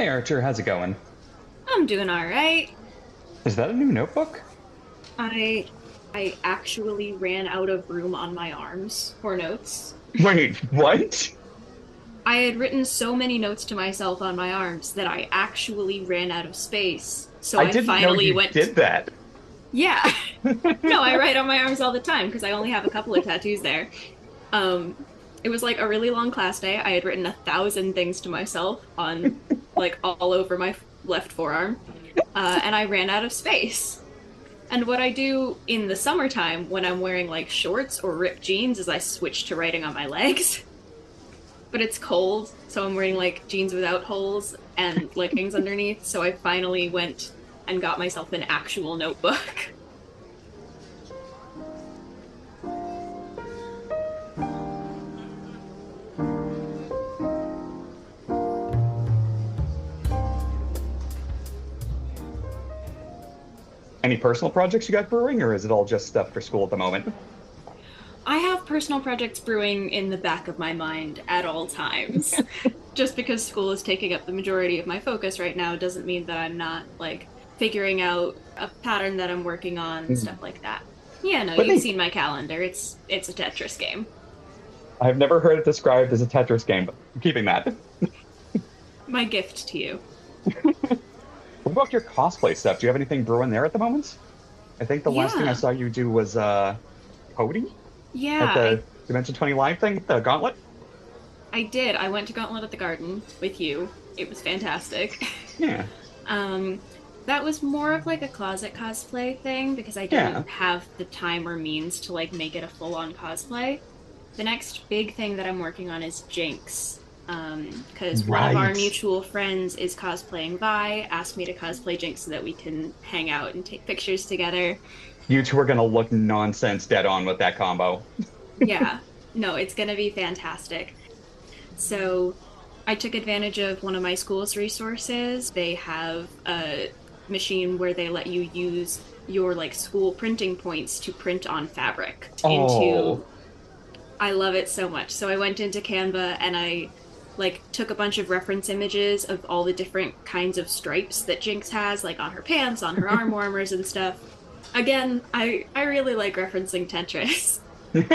Hey Archer, how's it going? I'm doing all right. Is that a new notebook? I I actually ran out of room on my arms for notes. Wait, what? I had written so many notes to myself on my arms that I actually ran out of space. So I I didn't know finally you went, did that. yeah. No, I write on my arms all the time because I only have a couple of tattoos there. Um, it was like a really long class day. I had written 1,000 things to myself on like all over my left forearm, and I ran out of space. And what I do in the summertime when I'm wearing like shorts or ripped jeans is I switch to writing on my legs. But it's cold, so I'm wearing like jeans without holes and leggings underneath. So I finally went and got myself an actual notebook. Any personal projects you got brewing, or is it all just stuff for school at the moment? I have personal projects brewing in the back of my mind at all times. Just because school is taking up the majority of my focus right now doesn't mean that I'm not like figuring out a pattern that I'm working on, Hmm. stuff like that. Yeah, no, But you've neat. seen my calendar. It's a Tetris game. I've never heard it described as a Tetris game, but I'm keeping that. My gift to you. What about your cosplay stuff? Do you have anything brewing there at the moment? I think the last thing I Yeah. saw you do was Cody at Yeah, the Dimension 20 Live thing, the Gauntlet. I did. I went to Gauntlet at the Garden with you. It was fantastic. Yeah, um that was more of like a closet cosplay thing because I yeah. didn't have the time or means to like make it a full-on cosplay. The next big thing that I'm working on is Jinx. Because one of our Right. mutual friends is cosplaying Vi, asked me to cosplay Jinx so that we can hang out and take pictures together. You two are gonna look nonsense dead on with that combo. Yeah, no, it's gonna be fantastic. So I took advantage of one of my school's resources. They have a machine where they let you use your like school printing points to print on fabric Oh, into. I love it so much. So I went into Canva and I like took a bunch of reference images of all the different kinds of stripes that Jinx has, like on her pants, on her arm warmers and stuff. Again, I really like referencing Tetris.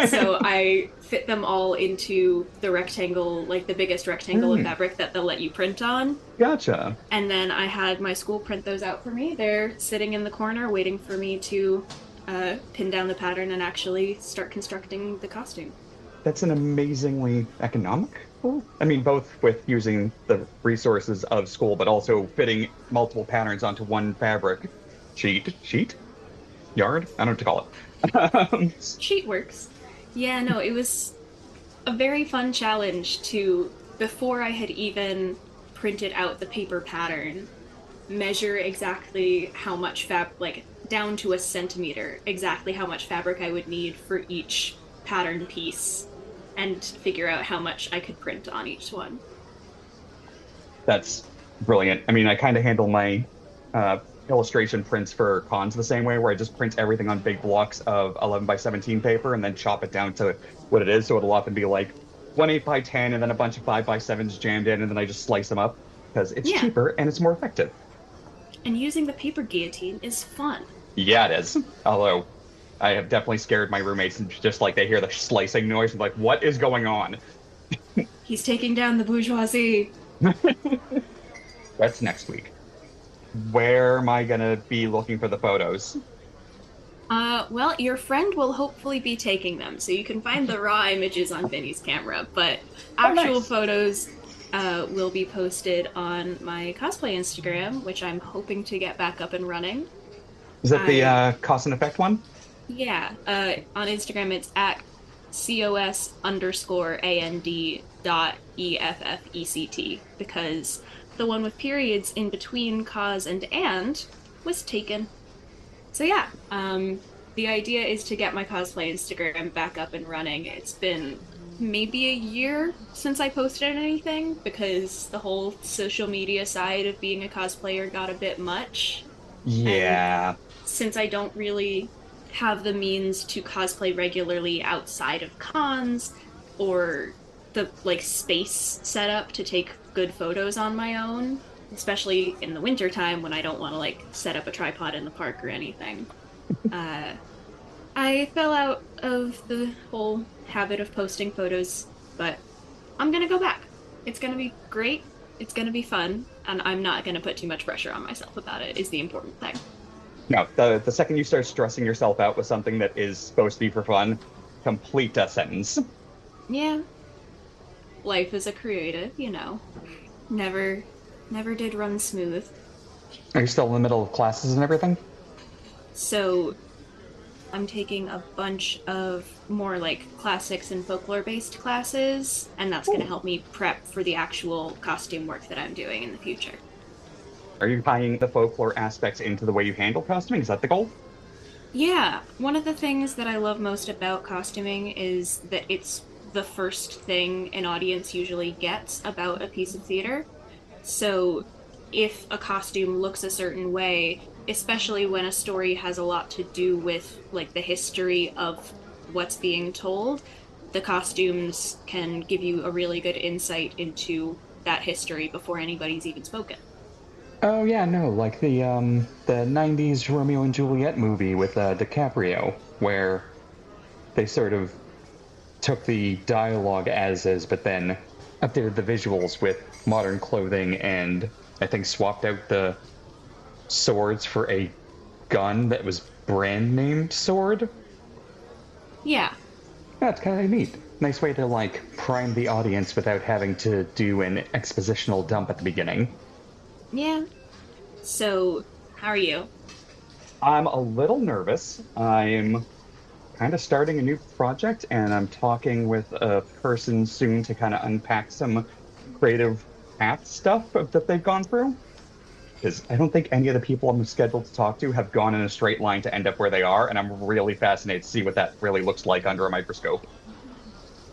So I fit them all into the rectangle, like the biggest rectangle of Hmm, fabric that they'll let you print on. gotcha. And then I had my school print those out for me. They're sitting in the corner waiting for me to pin down the pattern and actually start constructing the costume. That's an amazingly economical. I mean, both with using the resources of school, but also fitting multiple patterns onto one fabric sheet, yard. I don't know what to call it. Sheet works. Yeah, no, it was a very fun challenge to, before I had even printed out the paper pattern, measure exactly how much like down to a centimeter, exactly how much fabric I would need for each pattern piece, and figure out how much I could print on each one. That's brilliant. I mean, I kind of handle my uh, illustration prints for cons the same way, where I just print everything on big blocks of 11 by 17 paper and then chop it down to what it is. So it'll often be like 1 8 by 10 and then a bunch of 5 by 7s jammed in, and then I just slice them up because it's Yeah, cheaper and it's more effective. and using the paper guillotine is fun. Yeah, it is. Although I have definitely scared my roommates, and just like they hear the slicing noise and like, what is going on? He's taking down the bourgeoisie. That's next week. Where am I gonna be looking for the photos? Well, your friend will hopefully be taking them, so you can find the raw images on Vinny's camera, but Oh, actual nice. photos will be posted on my cosplay Instagram, which I'm hoping to get back up and running. Is that the I, cause and effect one? yeah, on Instagram it's at cos_and.effect because the one with periods in between cause and was taken. So yeah, the idea is to get my cosplay Instagram back up and running. It's been maybe a year since I posted anything because the whole social media side of being a cosplayer got a bit much. And Yeah, since I don't really have the means to cosplay regularly outside of cons or the like space setup to take good photos on my own, especially in the wintertime when I don't want to like set up a tripod in the park or anything. Uh, I fell out of the whole habit of posting photos, but I'm gonna go back. It's gonna be great. It's gonna be fun, and I'm not gonna put too much pressure on myself about it, is the important thing. No, the second you start stressing yourself out with something that is supposed to be for fun, complete that sentence. Yeah, life as a creative, never, never did run smooth. Are you still in the middle of classes and everything? So I'm taking a bunch of more like classics and folklore based classes, and that's going to help me prep for the actual costume work that I'm doing in the future. Are you tying the folklore aspects into the way you handle costuming? Is that the goal? Yeah, one of the things that I love most about costuming is that it's the first thing an audience usually gets about a piece of theater. So if a costume looks a certain way, especially when a story has a lot to do with like the history of what's being told, the costumes can give you a really good insight into that history before anybody's even spoken. Oh yeah, no, like the '90s Romeo and Juliet movie with DiCaprio, where they sort of took the dialogue as is, but then updated the visuals with modern clothing, and I think swapped out the swords for a gun that was brand named sword. Yeah, That's kind of neat. Nice way to like prime the audience without having to do an expositional dump at the beginning. yeah. So, how are you? I'm a little nervous. I'm kind of starting a new project, and I'm talking with a person soon to kind of unpack some creative path stuff that they've gone through. Because I don't think any of the people I'm scheduled to talk to have gone in a straight line to end up where they are, and I'm really fascinated to see what that really looks like under a microscope.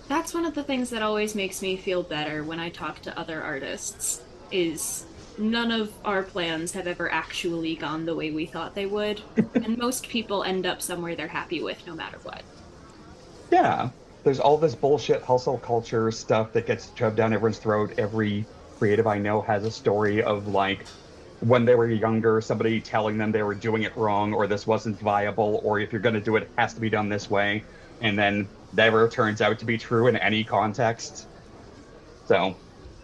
That's one of the things that always makes me feel better when I talk to other artists is none of our plans have ever actually gone the way we thought they would, and most people end up somewhere they're happy with no matter what. Yeah, there's all this bullshit hustle culture stuff that gets shoved down everyone's throat. Every creative I know has a story of like when they were younger, somebody telling them they were doing it wrong, or this wasn't viable, or if you're going to do it, it has to be done this way, and then never turns out to be true in any context. So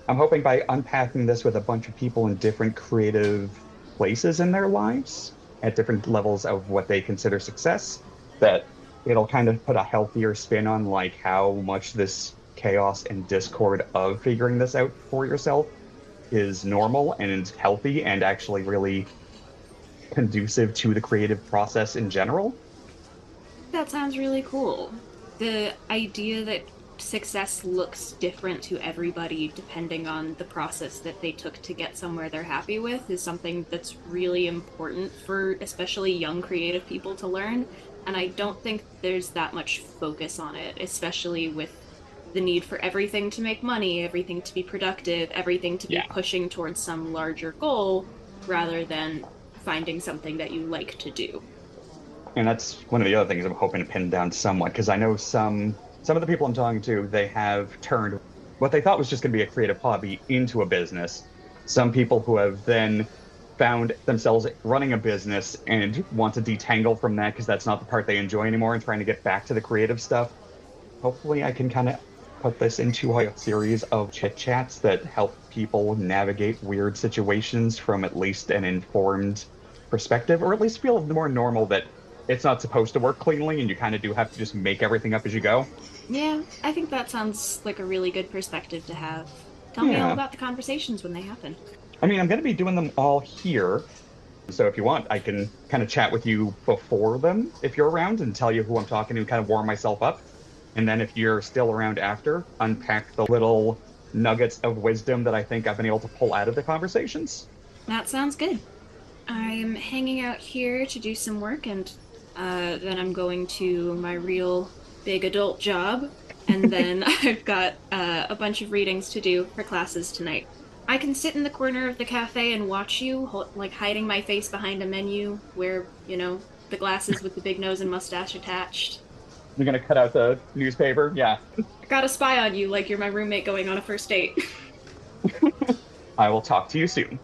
I'm hoping by unpacking this with a bunch of people in different creative places in their lives, at different levels of what they consider success, that it'll kind of put a healthier spin on like how much this chaos and discord of figuring this out for yourself is normal and healthy and actually really conducive to the creative process in general. That sounds really cool. The idea that success looks different to everybody depending on the process that they took to get somewhere they're happy with is something that's really important for especially young creative people to learn. And I don't think there's that much focus on it, especially with the need for everything to make money, everything to be productive, everything to be Yeah. pushing towards some larger goal rather than finding something that you like to do. And that's one of the other things I'm hoping to pin down somewhat, because I know some of the people I'm talking to, they have turned what they thought was just going to be a creative hobby into a business. Some people who have then found themselves running a business and want to detangle from that because that's not the part they enjoy anymore and trying to get back to the creative stuff. Hopefully, I can kind of put this into a series of chit chats that help people navigate weird situations from at least an informed perspective, or at least feel more normal that it's not supposed to work cleanly and you kind of do have to just make everything up as you go. Yeah, I think that sounds like a really good perspective to have. Tell me all Yeah. about the conversations when they happen. I mean, I'm going to be doing them all here. So if you want, I can kind of chat with you before them if you're around and tell you who I'm talking to and kind of warm myself up. And then if you're still around after, unpack the little nuggets of wisdom that I think I've been able to pull out of the conversations. That sounds good. I'm hanging out here to do some work, and then I'm going to my real big adult job. And then I've got a bunch of readings to do for classes tonight. I can sit in the corner of the cafe and watch you, like hiding my face behind a menu, wear, the glasses with the big nose and mustache attached. You're going to cut out the newspaper? Yeah. I got a spy on you like you're my roommate going on a first date. I will talk to you soon.